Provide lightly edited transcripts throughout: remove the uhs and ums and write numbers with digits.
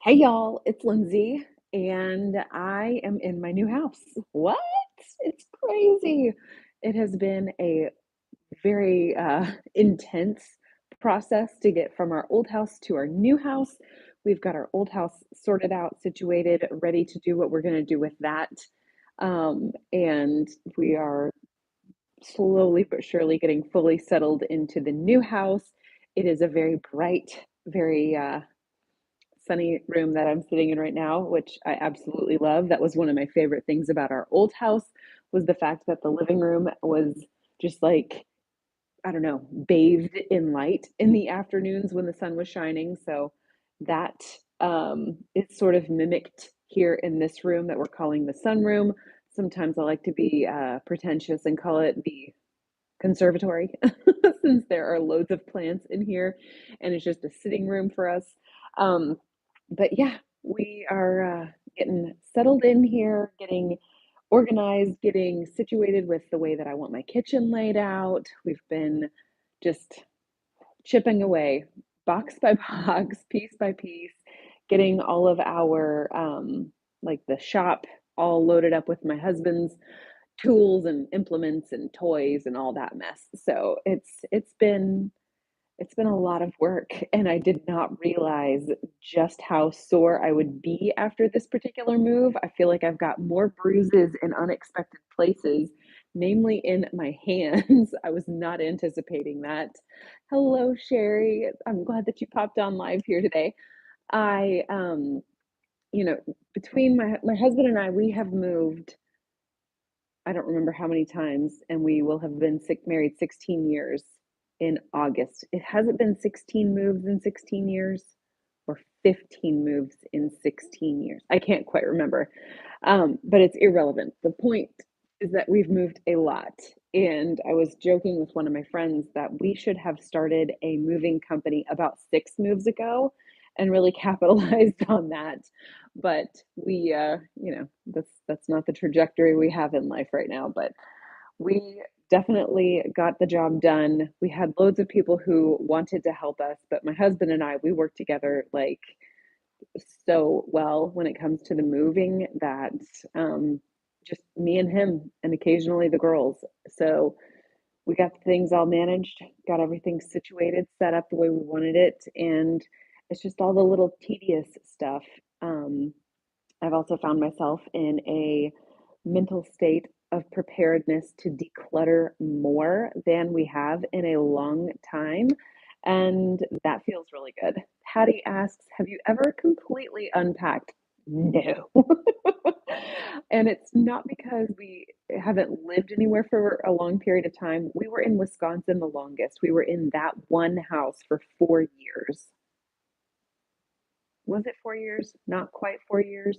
Hey y'all, it's Lindsey, and I am in my new house. What? It's crazy. It has been a very intense process to get from our old house to our new house. We've got our old house sorted out, situated, ready to do what we're going to do with that. And we are slowly but surely getting fully settled into the new house. It is a very bright, very sunny room that I'm sitting in right now, which I absolutely love. That was one of my favorite things about our old house was the fact that the living room was just like, I don't know, bathed in light in the afternoons when the sun was shining. So that is sort of mimicked here in this room that we're calling the sunroom. Sometimes I like to be pretentious and call it the conservatory since there are loads of plants in here and it's just a sitting room for us. Um, but yeah, we are getting settled in here, getting organized, getting situated with the way that I want my kitchen laid out. We've been just chipping away, box by box, piece by piece, getting all of our like the shop all loaded up with my husband's tools and implements and toys and all that mess. So it's been a lot of work, and I did not realize just how sore I would be after this particular move. I feel like I've got more bruises in unexpected places, namely in my hands. I was not anticipating that. Hello, Sherry. I'm glad that you popped on live here today. I you know, between my husband and I, we have moved I don't remember how many times, and we will have been married 16 years in August. It hasn't been 16 moves in 16 years or 15 moves in 16 years. I can't quite remember, but it's irrelevant. The point is that we've moved a lot. And I was joking with one of my friends that we should have started a moving company about 6 moves ago and really capitalized on that. But we, that's not the trajectory we have in life right now. But we definitely got the job done. We had loads of people who wanted to help us, but my husband and I, we work together like so well when it comes to the moving that just me and him and occasionally the girls. So we got things all managed, got everything situated, set up the way we wanted it, and it's just all the little tedious stuff. Um, I've also found myself in a mental state of preparedness to declutter more than we have in a long time. And that feels really good. Hattie asks, have you ever completely unpacked? No. And it's not because we haven't lived anywhere for a long period of time. We were in Wisconsin the longest. We were in that one house for 4 years. Was it 4 years? Not quite 4 years.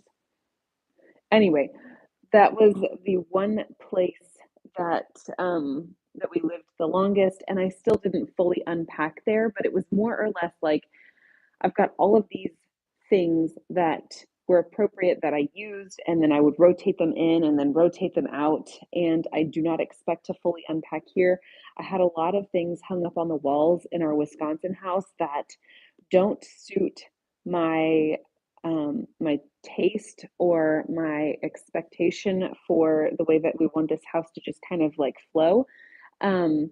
Anyway, that was the one place that that we lived the longest, and I still didn't fully unpack there, but it was more or less like I've got all of these things that were appropriate that I used, and then I would rotate them in and then rotate them out, and I do not expect to fully unpack here. I had a lot of things hung up on the walls in our Wisconsin house that don't suit my my taste or my expectation for the way that we want this house to just kind of like flow. Um,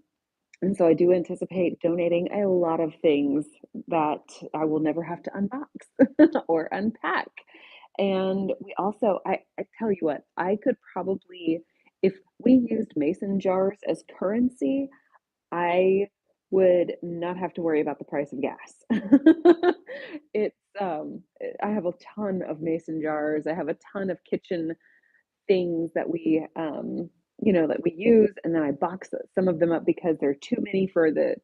and so I do anticipate donating a lot of things that I will never have to unbox or unpack. And we also, I tell you what, I could probably, if we used mason jars as currency, I would not have to worry about the price of gas. It's, I have a ton of mason jars. I have a ton of kitchen things that that we use, and then I box some of them up because they're too many for the,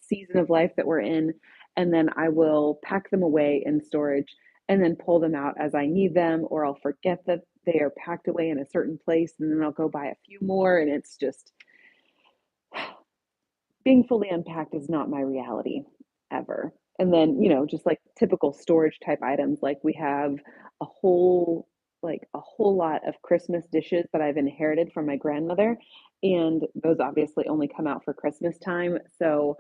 season of life that we're in, and then I will pack them away in storage and then pull them out as I need them, or I'll forget that they are packed away in a certain place, and then I'll go buy a few more, and it's just being fully unpacked is not my reality ever. And then, just like typical storage type items, like we have a whole a whole lot of Christmas dishes that I've inherited from my grandmother, and those obviously only come out for Christmas time. So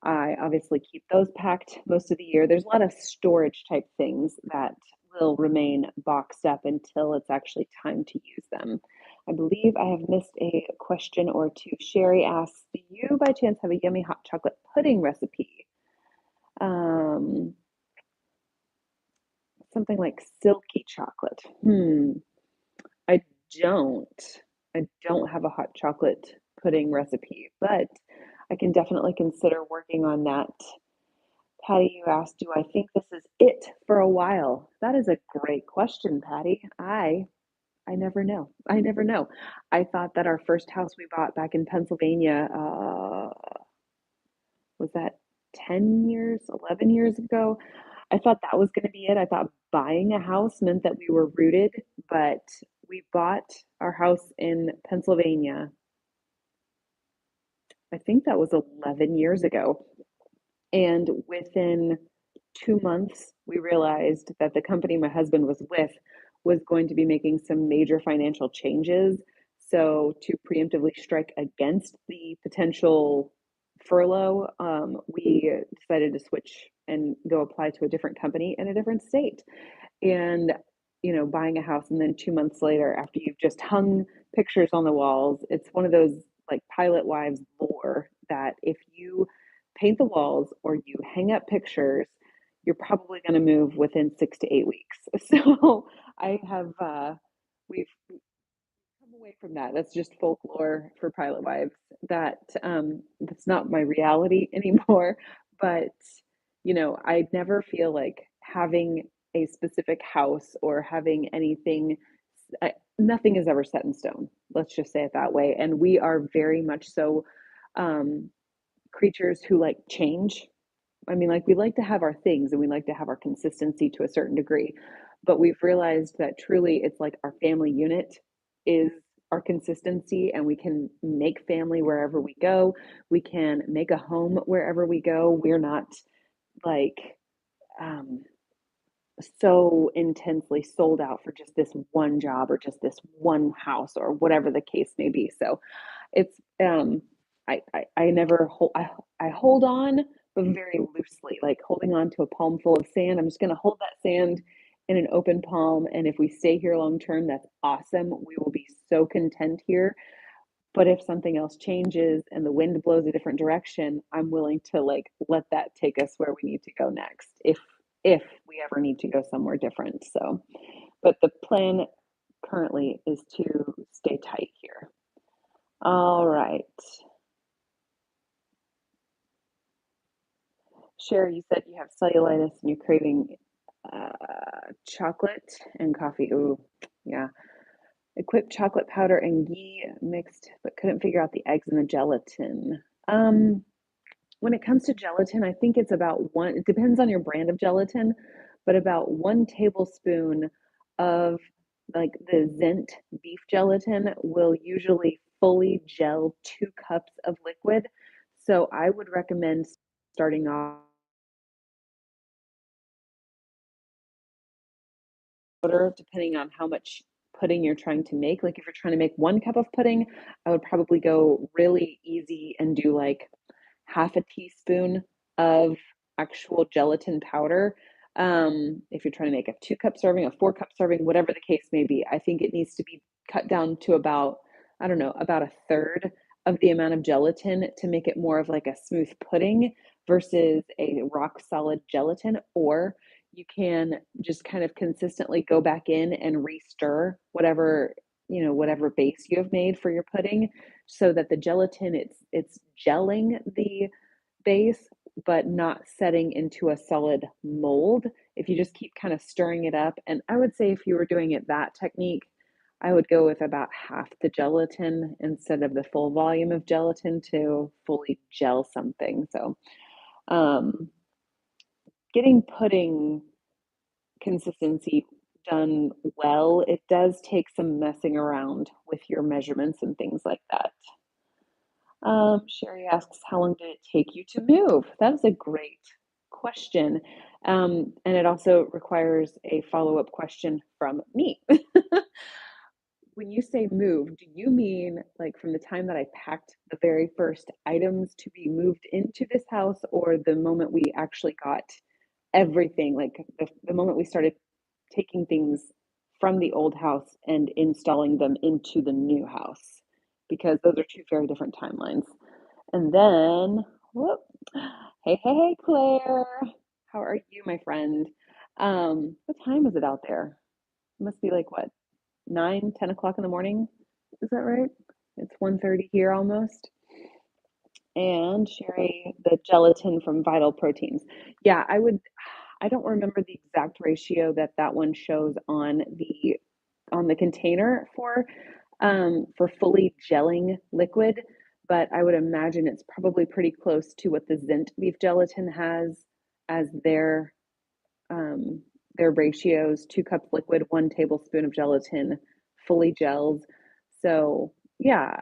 I obviously keep those packed most of the year. There's a lot of storage type things that will remain boxed up until it's actually time to use them. I believe I have missed a question or two. Sherry asks, do you by chance have a yummy hot chocolate pudding recipe? Um, Something like silky chocolate. I don't. I don't have a hot chocolate pudding recipe, but I can definitely consider working on that. Patty, you asked, do I think this is it for a while? That is a great question, Patty. I never know. I never know. I thought that our first house we bought back in Pennsylvania, was that 10 years, 11 years ago? I thought that was going to be it. I thought buying a house meant that we were rooted, but we bought our house in Pennsylvania. I think that was 11 years ago. And within 2 months, we realized that the company my husband was with was going to be making some major financial changes. So, to preemptively strike against the potential furlough, we decided to switch and go apply to a different company in a different state. And, buying a house and then 2 months later, after you've just hung pictures on the walls, it's one of those like pilot wives lore that if you paint the walls or you hang up pictures, you're probably going to move within 6 to 8 weeks. So I have, we've come away from that. That's just folklore for pilot wives. That's not my reality anymore. But I never feel like having a specific house or having anything. Nothing is ever set in stone. Let's just say it that way. And we are very much so um, creatures who like change. I mean, like we like to have our things and we like to have our consistency to a certain degree, but we've realized that truly it's like our family unit is our consistency, and we can make family wherever we go. We can make a home wherever we go. We're not like um, so intensely sold out for just this one job or just this one house or whatever the case may be. So it's I never hold I hold on, but very loosely, like holding on to a palm full of sand. I'm just gonna hold that sand in an open palm, and if we stay here long term, that's awesome. We will be so content here. But if something else changes and the wind blows a different direction, I'm willing to like let that take us where we need to go next, if we ever need to go somewhere different. So, but the plan currently is to stay tight here. All right. Sherry, you said you have cellulitis and you're craving chocolate and coffee. Ooh, yeah. Equipped chocolate powder and ghee mixed, but couldn't figure out the eggs and the gelatin. Um, when it comes to gelatin, I think it's about one, it depends on your brand of gelatin, but about 1 tablespoon of like the Zent beef gelatin will usually fully gel 2 cups of liquid. So I would recommend starting off order depending on how much pudding you're trying to make. Like if you're trying to make 1 cup of pudding, I would probably go really easy and do like half a teaspoon of actual gelatin powder. If you're trying to make a 2 cup serving, a 4 cup serving, whatever the case may be, I think it needs to be cut down to about, I don't know, about a third of the amount of gelatin to make it more of like a smooth pudding versus a rock solid gelatin. Or you can just kind of consistently go back in and re-stir whatever base you have made for your pudding so that the gelatin it's gelling the base but not setting into a solid mold. If you just keep kind of stirring it up, and I would say if you were doing it that technique, I would go with about half the gelatin instead of the full volume of gelatin to fully gel something. So um, getting pudding consistency done well, it does take some messing around with your measurements and things like that. Sherry asks, how long did it take you to move? That is a great question. And it also requires a follow-up question from me. when you say move, do you mean like from the time that I packed the very first items to be moved into this house, or the moment we actually got everything, like the moment we started taking things from the old house and installing them into the new house? Because those are two very different timelines. And then, whoop, hey, hey, hey, Claire. How are you, my friend? What time is it out there? It must be like what, 9, 10 o'clock in the morning? Is that right? It's 1:30 here almost. And Sherry, the gelatin from Vital Proteins. Yeah, I don't remember the exact ratio that that one shows on the container for fully gelling liquid, but I would imagine it's probably pretty close to what the Zint beef gelatin has as um, their ratios: 2 cups liquid, 1 tablespoon of gelatin, fully gels. So yeah,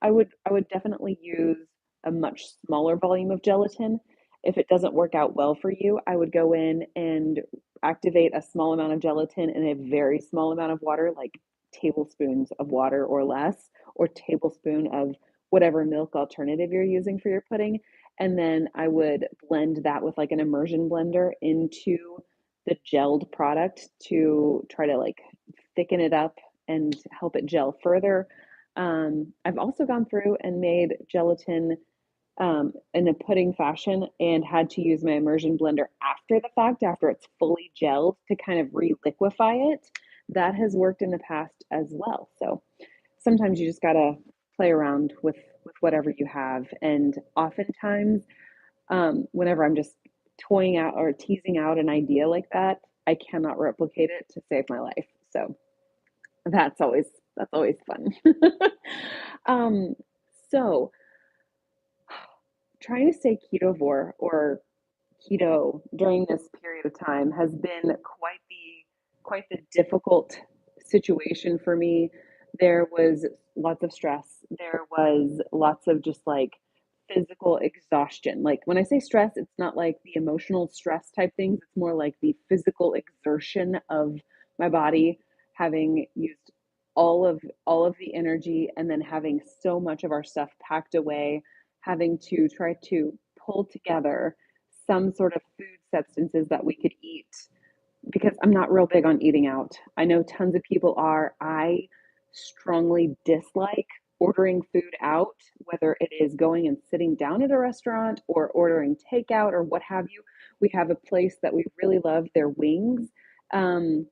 I would definitely use a much smaller volume of gelatin. If it doesn't work out well for you, I would go in and activate a small amount of gelatin in a very small amount of water, like tablespoons of water or less, or tablespoon of whatever milk alternative you're using for your pudding. And then I would blend that with like an immersion blender into the gelled product to try to like thicken it up and help it gel further. I've also gone through and made gelatin in a pudding fashion and had to use my immersion blender after the fact, after it's fully gelled, to kind of re-liquefy it. That has worked in the past as well. So sometimes you just gotta play around with whatever you have. And oftentimes, whenever I'm just toying out or teasing out an idea like that, I cannot replicate it to save my life. So that's always that's always fun. um, so trying to stay ketovore or keto during this period of time has been quite the difficult situation for me. There was lots of stress. There was lots of just like physical exhaustion. Like when I say stress, it's not like the emotional stress type things. It's more like the physical exertion of my body having used all of the energy and then having so much of our stuff packed away, having to try to pull together some sort of food substances that we could eat, because I'm not real big on eating out. I know tons of people are. I strongly dislike ordering food out, whether it is going and sitting down at a restaurant or ordering takeout or what have you. We have a place that we really love, their wings. Um,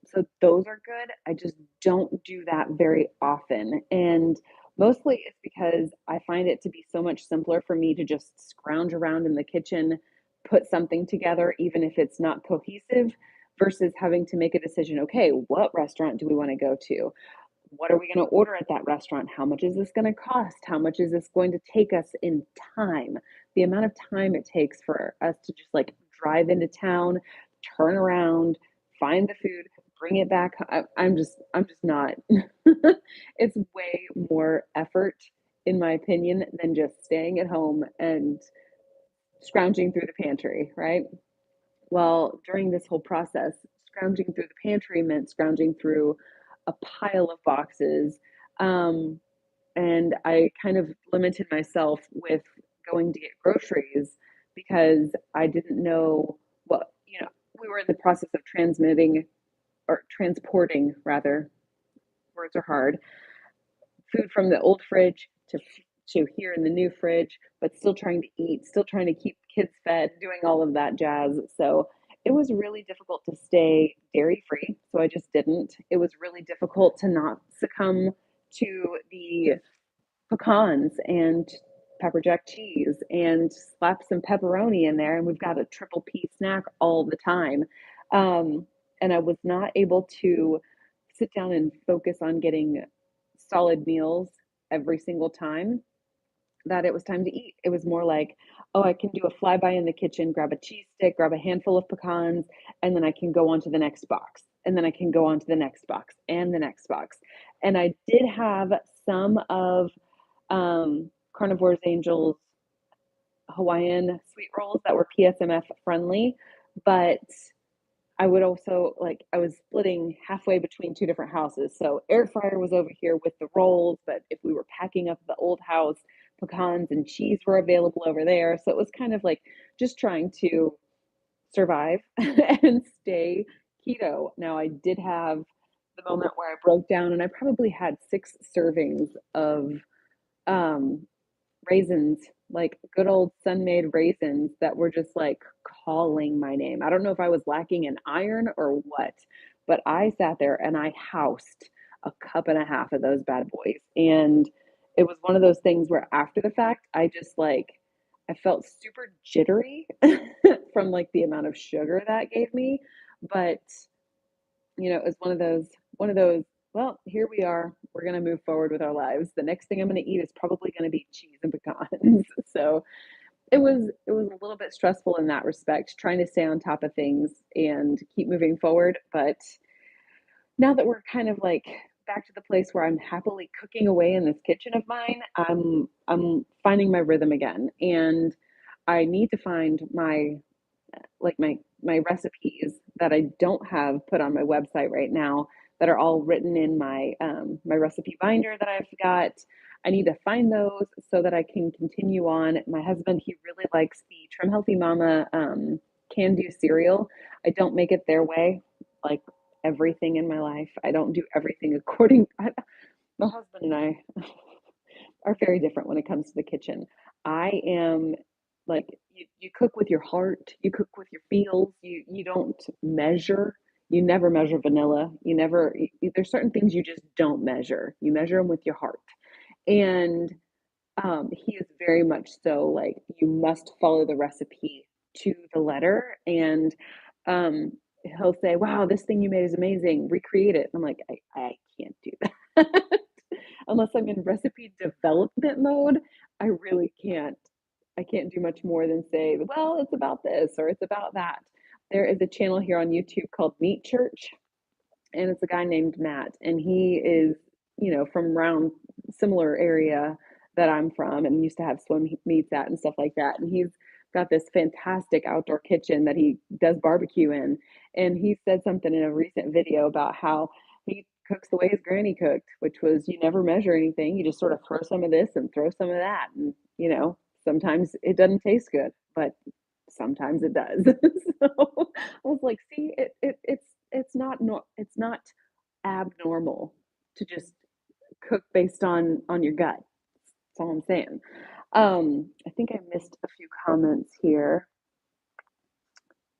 so those are good. I just don't do that very often. And mostly it's because I find it to be so much simpler for me to just scrounge around in the kitchen, put something together, even if it's not cohesive, versus having to make a decision. Okay, what restaurant do we want to go to? What are we going to order at that restaurant? How much is this going to cost? How much is this going to take us in time? The amount of time it takes for us to just like drive into town, turn around, find the food, bring it back. I'm just not. It's way more effort, in my opinion, than just staying at home and scrounging through the pantry, right? Well, during this whole process, scrounging through the pantry meant scrounging through a pile of boxes. Um, and I kind of limited myself with going to get groceries because I didn't know we were in the process of transmitting or transporting, rather, words are hard, food from the old fridge to here in the new fridge, but still trying to eat, still trying to keep kids fed, doing all of that jazz. So it was really difficult to stay dairy free. So I just didn't. It was really difficult to not succumb to the pecans and pepper jack cheese and slap some pepperoni in there. And we've got a triple P snack all the time. Um, and I was not able to sit down and focus on getting solid meals every single time that it was time to eat. It was more like, oh, I can do a flyby in the kitchen, grab a cheese stick, grab a handful of pecans, and then I can go on to the next box. And then I can go on to the next box and the next box. And I did have some of Carnivore's Angels Hawaiian sweet rolls that were PSMF friendly, but I would also like I was splitting halfway between 2 different houses, so air fryer was over here with the rolls, but if we were packing up the old house, pecans and cheese were available over there, so it was kind of like just trying to survive and stay keto. Now I did have the moment where I broke down and I probably had 6 servings of, um, raisins, like good old Sun-Maid raisins that were just like calling my name. I don't know if I was lacking in iron or what, but I sat there and I housed a cup and a half of those bad boys. And it was one of those things where after the fact, I just like, I felt super jittery from like the amount of sugar that gave me. But it was one of those, well, here we are. We're going to move forward with our lives. The next thing I'm going to eat is probably going to be cheese and pecans. So it was a little bit stressful in that respect, trying to stay on top of things and keep moving forward. But now that we're kind of like back to the place where I'm happily cooking away in this kitchen of mine, I'm finding my rhythm again. And I need to find my recipes that I don't have put on my website right now that are all written in my recipe binder that I've got. I need to find those so that I can continue on. My husband, he really likes the Trim Healthy Mama can do cereal. I don't make it their way, like everything in my life. I don't do everything according. My husband and I are very different when it comes to the kitchen. I am like you cook with your heart, you cook with your feels, you don't measure. You never measure vanilla. You never there's certain things you just don't measure. You measure them with your heart. And he is very much so like you must follow the recipe to the letter. And um, he'll say, "Wow, this thing you made is amazing. Recreate it." I'm like, I can't do that unless I'm in recipe development mode. I really can't. I can't do much more than say, "Well, it's about this or it's about that." There is a channel here on YouTube called Meat Church, and it's a guy named Matt, and he is, from around similar area that I'm from and used to have swim meets at and stuff like that. And he's got this fantastic outdoor kitchen that he does barbecue in. And he said something in a recent video about how he cooks the way his granny cooked, which was you never measure anything. You just sort of throw some of this and throw some of that. And, sometimes it doesn't taste good, but sometimes it does. So I was like, see, it's not abnormal to just cook based on your gut. That's all I'm saying. I think I missed a few comments here.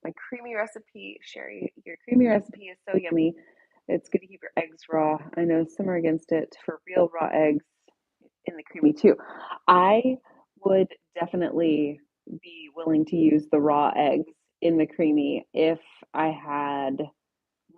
My creamy recipe, Sherry, your creamy recipe is so yummy. It's good to keep your eggs raw. I know some are against it for real raw eggs in the creamy too. I would definitely be willing to use the raw eggs in the creamy if I had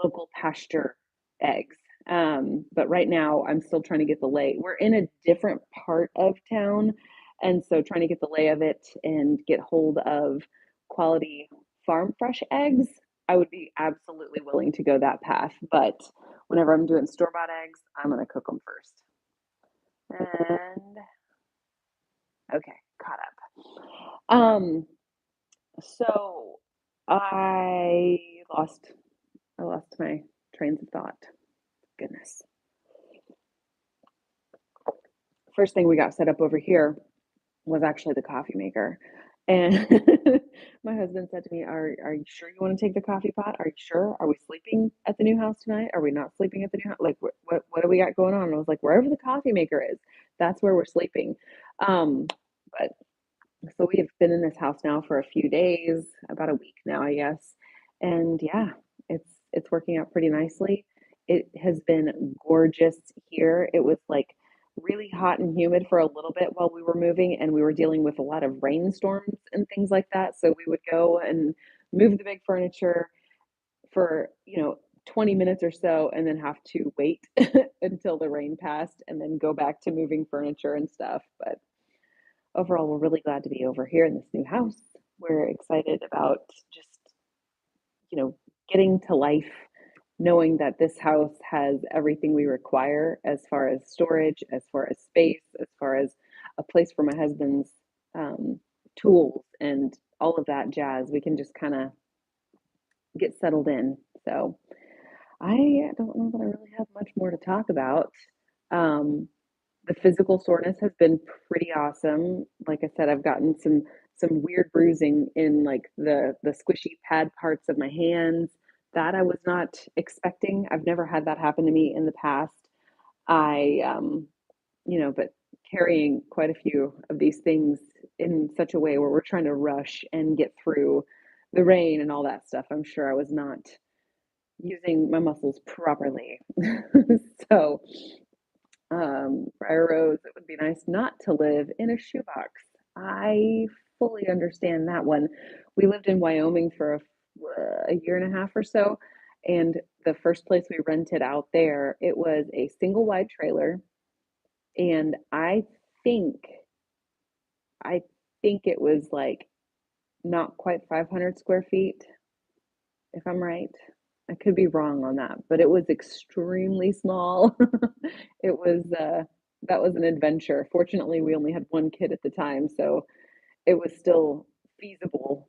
local pasture eggs. But right now, I'm still trying to get the lay. We're in a different part of town, and so trying to get the lay of it and get hold of quality farm fresh eggs, I would be absolutely willing to go that path. But whenever I'm doing store bought eggs, I'm gonna cook them first. And okay, caught up. So I lost I lost my trains of thought. Goodness. First thing we got set up over here was actually the coffee maker. And my husband said to me, are you sure you want to take the coffee pot? Are you sure? Are we sleeping at the new house tonight? Are we not sleeping at the new house? Like, what do we got going on? And I was like, wherever the coffee maker is, that's where we're sleeping. But so we have been in this house now for a few days, about a week now, I guess. And yeah, it's working out pretty nicely. It has been gorgeous here. It was like really hot and humid for a little bit while we were moving, and we were dealing with a lot of rainstorms and things like that. So we would go and move the big furniture for, 20 minutes or so and then have to wait until the rain passed and then go back to moving furniture and stuff. But overall, we're really glad to be over here in this new house. We're excited about just, getting to life, knowing that this house has everything we require as far as storage, as far as space, as far as a place for my husband's tools and all of that jazz. We can just kind of get settled in. So I don't know that I really have much more to talk about. Um, the physical soreness has been pretty awesome. Like I said, I've gotten some weird bruising in like the squishy pad parts of my hands that I was not expecting. I've never had that happen to me in the past. I but carrying quite a few of these things in such a way where we're trying to rush and get through the rain and all that stuff, I'm sure I was not using my muscles properly. So, Briar Rose, it would be nice not to live in a shoebox. I fully understand that one. We lived in Wyoming for a year and a half or so, and the first place we rented out there, it was a single wide trailer, and think I think it was like not quite 500 square feet, if I'm right. I could be wrong on that, but it was extremely small. It was that was an adventure. Fortunately, we only had one kid at the time, so it was still feasible.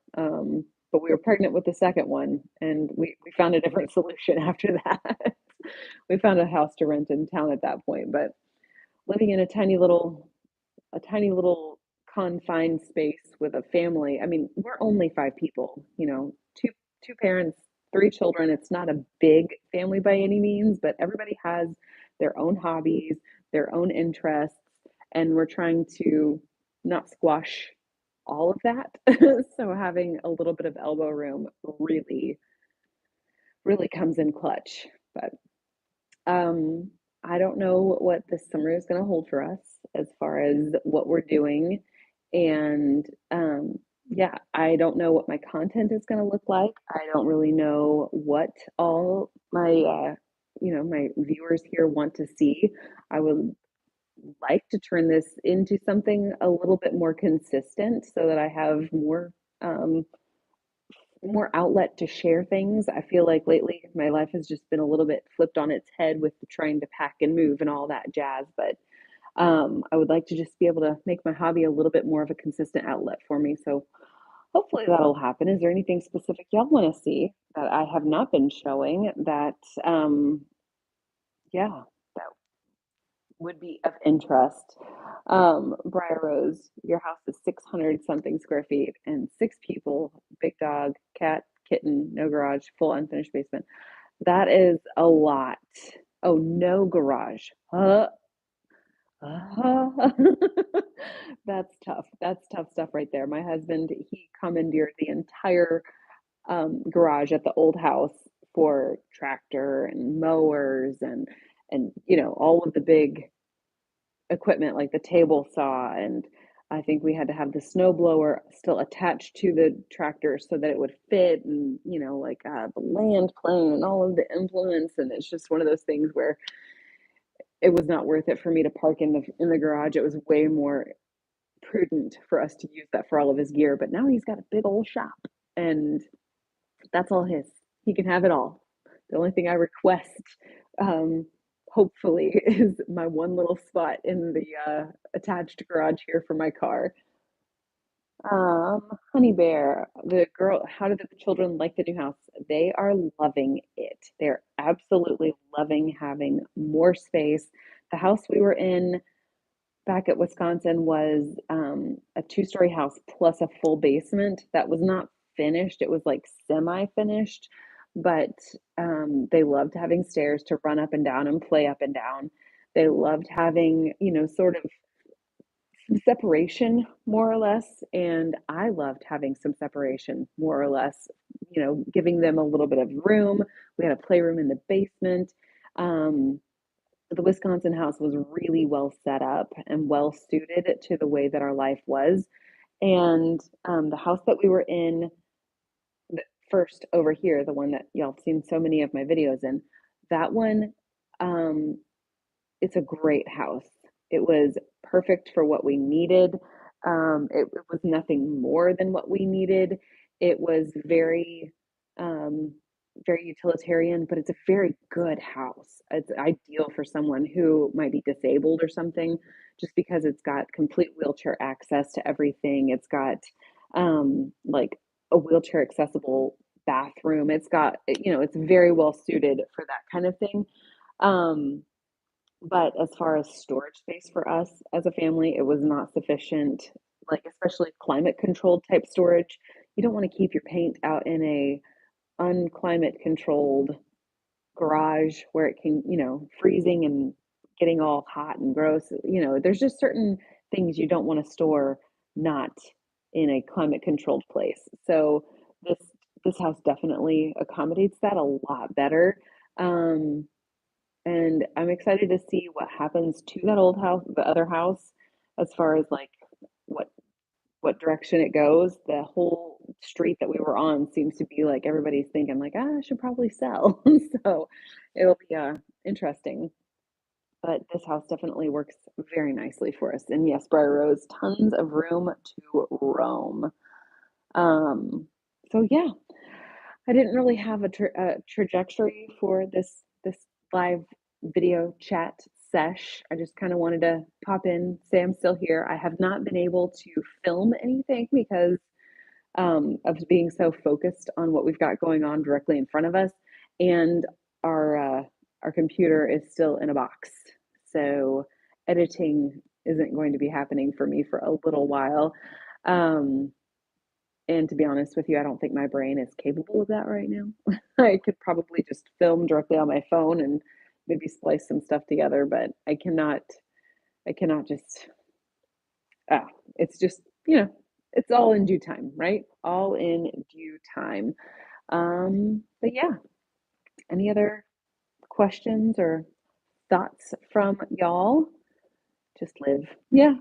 But we were pregnant with the second one, and we found a different solution after that. We found a house to rent in town at that point, but living in a tiny little confined space with a family. I mean, we're only five people, two parents, three children. It's not a big family by any means, but everybody has their own hobbies, their own interests, and we're trying to not squash all of that. So having a little bit of elbow room really, really comes in clutch. But um, I don't know what this summer is going to hold for us as far as what we're doing. And yeah, I don't know what my content is going to look like. I don't really know what all my viewers here want to see. I would like to turn this into something a little bit more consistent so that I have um, more outlet to share things. I feel like lately my life has just been a little bit flipped on its head with the trying to pack and move and all that jazz. But I would like to just be able to make my hobby a little bit more of a consistent outlet for me. So hopefully that'll happen. Is there anything specific y'all want to see that I have not been showing that, yeah, that would be of interest? Briar Rose, your house is 600 something square feet and six people, big dog, cat, kitten, no garage, full unfinished basement. That is a lot. Oh, no garage. That's tough. That's tough stuff right there. My husband, he commandeered the entire garage at the old house for tractor and mowers and all of the big equipment like the table saw, and I think we had to have the snow blower still attached to the tractor so that it would fit, and like the land plane and all of the implements, and it's just one of those things where it was not worth it for me to park in the garage. It was way more prudent for us to use that for all of his gear, but now he's got a big old shop, and that's all his. He can have it all. The only thing I request, um, hopefully, is my one little spot in the attached garage here for my car. Honey Bear, the girl, how did the children like the new house? They are loving it. They're absolutely loving having more space. The house we were in back at Wisconsin was a two-story house plus a full basement that was not finished. It was like semi-finished, but they loved having stairs to run up and down and play up and down. They loved having, sort of some separation, more or less. And I loved having some separation, more or less, giving them a little bit of room. We had a playroom in the basement. Um, the Wisconsin house was really well set up and well suited to the way that our life was. And the house that we were in first over here, the one that y'all have seen so many of my videos in, that one, um, it's a great house. It was perfect for what we needed. It was nothing more than what we needed. It was um, very utilitarian, but it's a very good house. It's ideal for someone who might be disabled or something, just because it's got complete wheelchair access to everything. It's got like a wheelchair accessible bathroom. It's got, it's very well suited for that kind of thing. Um, but as far as storage space for us as a family, it was not sufficient, like especially climate controlled type storage. You don't want to keep your paint out in a unclimate controlled garage where it can, freezing and getting all hot and gross. There's just certain things you don't want to store not in a climate controlled place. So this this house definitely accommodates that a lot better. Um, and I'm excited to see what happens to that old house, the other house, as far as like what what direction it goes. The whole street that we were on seems to be like everybody's thinking like, I should probably sell. So it'll be interesting. But this house definitely works very nicely for us. And yes, Briar Rose, tons of room to roam. Um, so yeah, I didn't really have a trajectory for this live video chat sesh. I just kind of wanted to pop in, say I'm still here. I have not been able to film anything because of being so focused on what we've got going on directly in front of us, and our uh, our computer is still in a box, so editing isn't going to be happening for me for a little while. Um, and to be honest with you, I don't think my brain is capable of that right now. I could probably just film directly on my phone and maybe splice some stuff together, but I cannot. I cannot just. Ah, it's just it's all in due time, right? All in due time. But yeah, any other questions or thoughts from y'all? Just live. Yeah,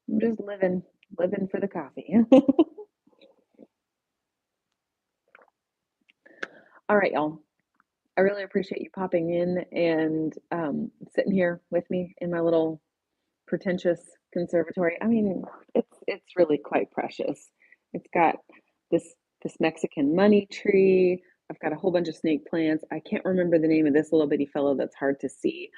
I'm just living for the coffee. All right, y'all. I really appreciate you popping in and sitting here with me in my little pretentious conservatory. I mean, it's really quite precious. It's got this this Mexican money tree. I've got a whole bunch of snake plants. I can't remember the name of this little bitty fellow that's hard to see.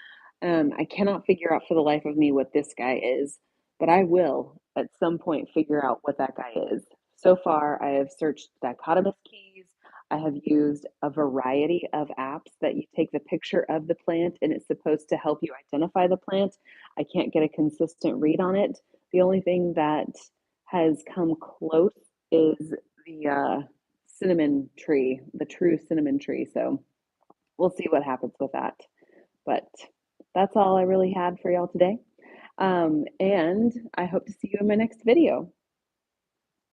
I cannot figure out for the life of me what this guy is, but I will at some point figure out what that guy is. So far, I have searched dichotomous keys. I have used a variety of apps that you take the picture of the plant and it's supposed to help you identify the plant. I can't get a consistent read on it. The only thing that has come close is the cinnamon tree, the true cinnamon tree. So we'll see what happens with that. But that's all I really had for y'all today. And I hope to see you in my next video.